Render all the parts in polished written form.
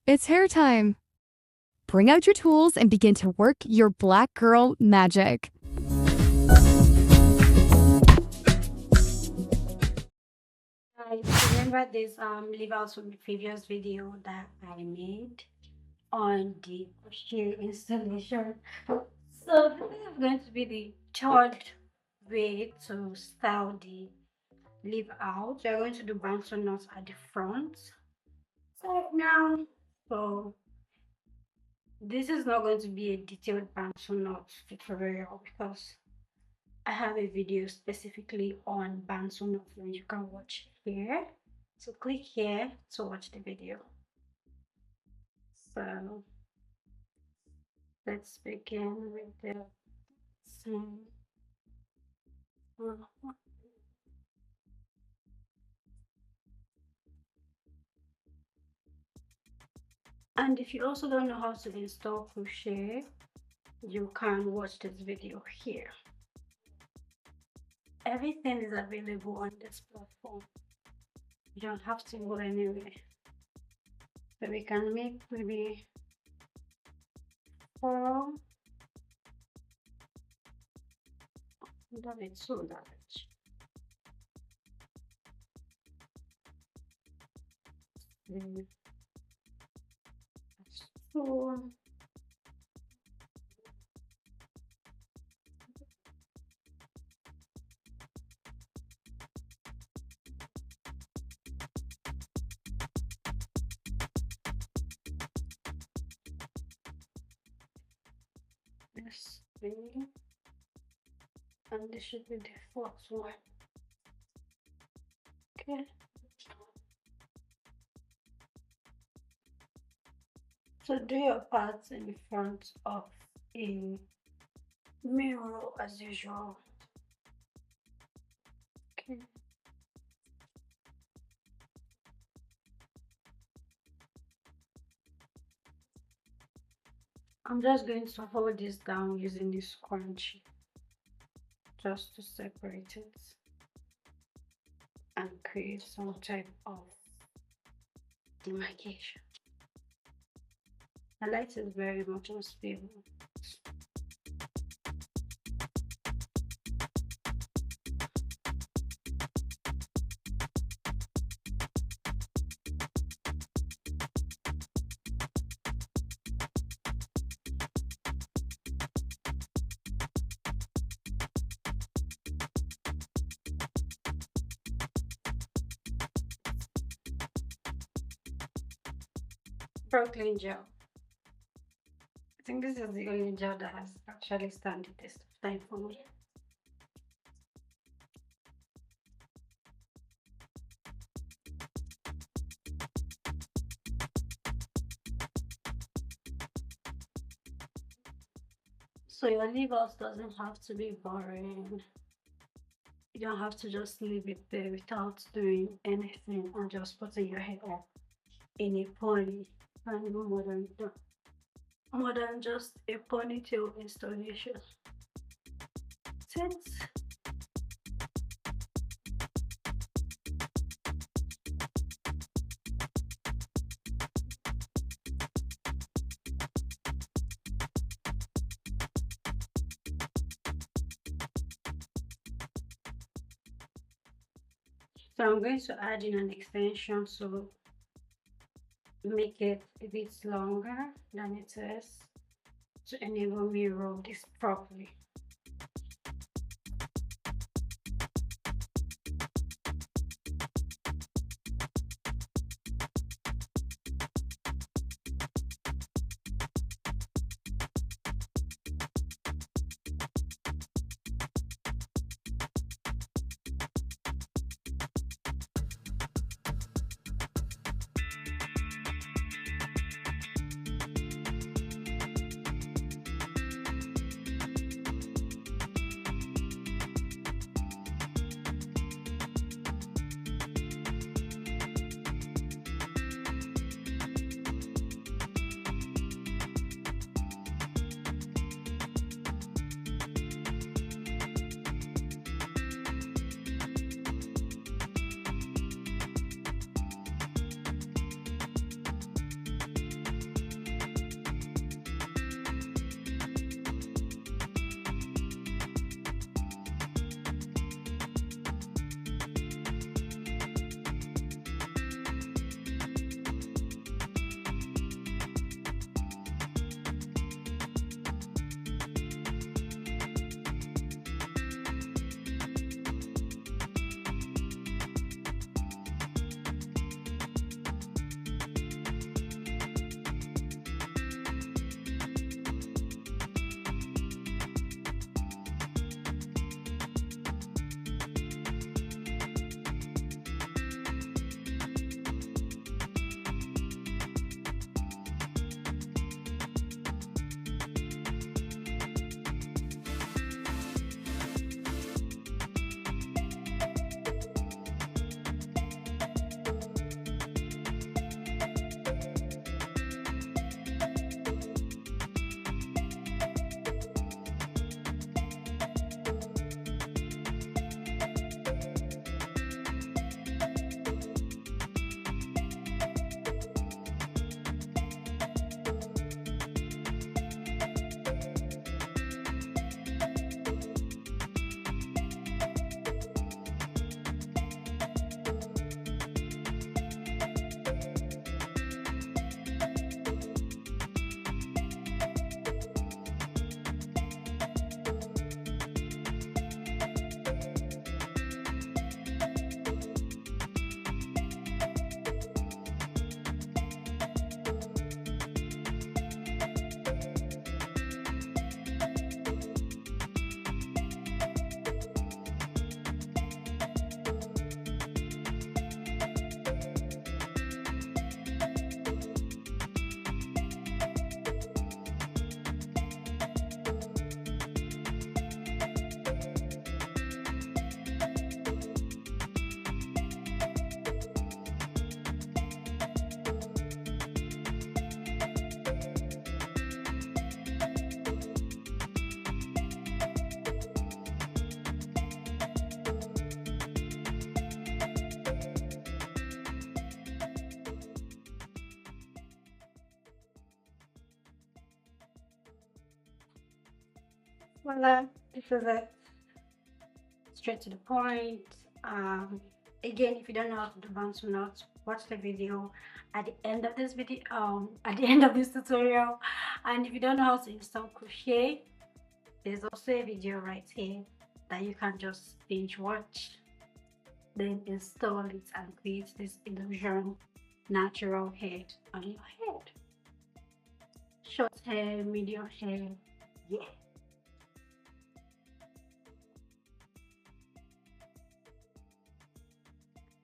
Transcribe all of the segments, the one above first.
It's hair time! Bring out your tools and begin to work your black girl magic. Guys, remember this leave out from the previous video that I made on the crochet installation. So this is going to be the third way to style the leave out. We're going to do Bantu knots at the front right now. So this is not going to be a detailed Bantu knot tutorial because I have a video specifically on Bantu knots that you can watch here. So click here to watch the video. So let's begin with the same. And if you also don't know how to install crochet, you can watch this video here. Everything is available on this platform. You don't have to go anywhere. So we can make maybe 4. That is so large. So this 3, and this should be the 4th one. Okay. So do your parts in front of a mirror as usual. Okay. I'm just going to hold this down using this scrunchie just to separate it and create some type of demarcation. The light is very much unstable. Brooklyn gel. I think this is the only gel that has actually stand the test of time for me. So your leave out doesn't have to be boring. You don't have to just leave it there without doing anything and just putting your hair up in a pony and do more than just a ponytail installation. Since so I'm going to add in an extension so make it a bit longer than it is to enable me to roll this properly. Voila, this is it. Straight to the point. Again, if you don't know how to do Bantu knots, watch the video at the end of this video, at the end of this tutorial. And if you don't know how to install crochet, there's also a video right here that you can just binge watch, then install it and create this illusion natural head on your head. Short hair, medium hair, yeah.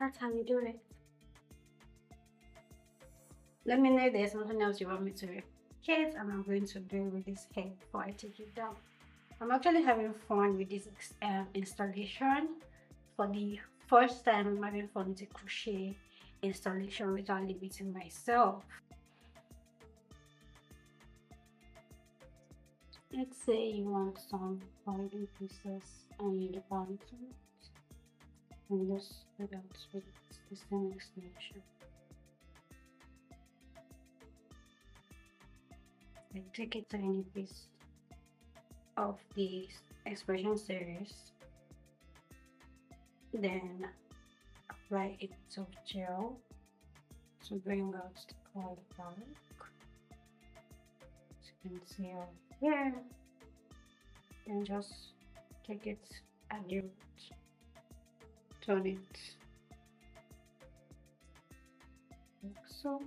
That's how you do it. Let me know if there's something else you want me to replicate, and I'm going to do with this hair before I take it down. I'm actually having fun with this installation. For the first time, I'm having fun with the crochet installation without limiting myself. Let's say you want some folding pieces and the Bantu, and just put out with the same extension. I take a tiny piece of the expression series, then apply a bit of gel to bring out the color back. As you can see over here, then just take it at the root, turn it like so.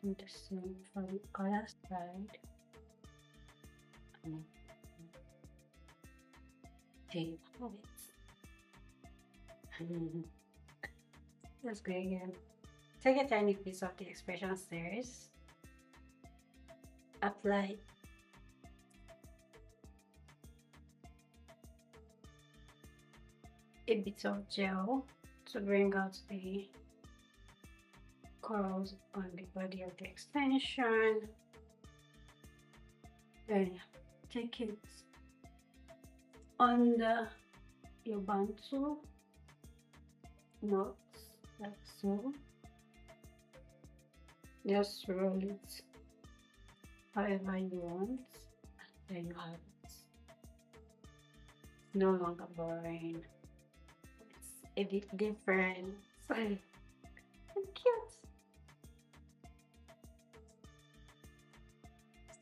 Do the same for the other side. And there you have it. Let's go again. Take a tiny piece of the expression series, apply a bit of gel to bring out the curls on the body of the extension. Then take it under your Bantu knots like so. Just roll it however you want. There you have it. No longer boring. It's a bit different. It's cute.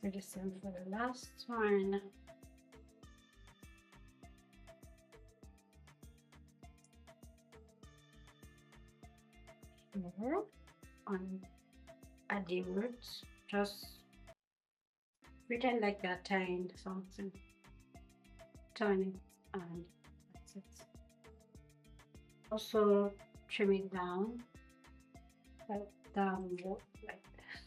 Do the same for the last one. Here on at the roots, just pretend like you're tying something. Turn it and that's it. Also trim it down, like down low, like this.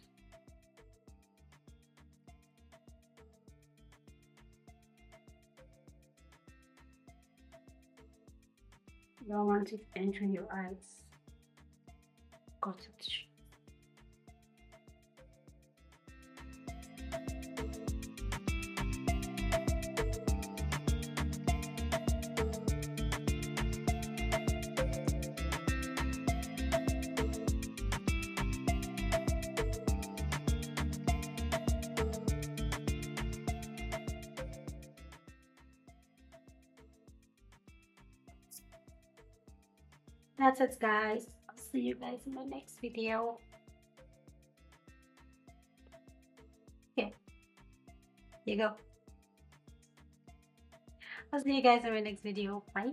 Don't want it entering your eyes. Got it. That's it, guys. I'll see you guys in my next video. Here you go. I'll see you guys in my next video. Bye.